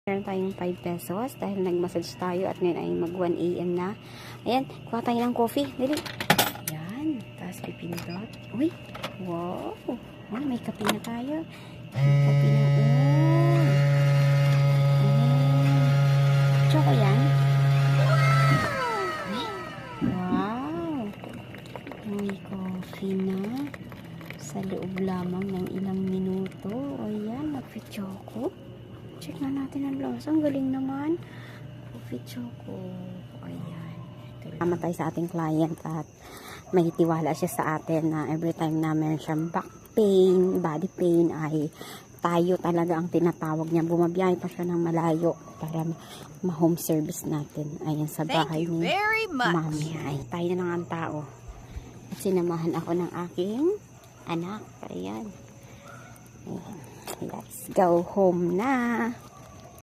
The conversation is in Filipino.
Meron tayong 5 pesos dahil nag-massage tayo at ngayon ay mag 1 AM na. Ayan, kuha tayo ng coffee. Dali. Ayan, tapos pipindot. Uy, wow. Ayan, may kape na tayo. May kape na. Ayan. Choco yan. Wow. May coffee na. Sa loob lamang ng ilang minuto. Ayan, nagpi-choco. Check na natin ang lasa. Ang galing naman. Coffee choco. Ayan. Tama tayo sa ating client at may tiwala siya sa atin na every time na meron siyang back pain, body pain, ay tayo talaga ang tinatawag niya. Bumabiyahe pa siya ng malayo para ma-home service natin. Ayan, sa bahay ni Mami. Ay, tayo na lang ang tao. At sinamahan ako ng aking anak. Ayan. Let's go home na.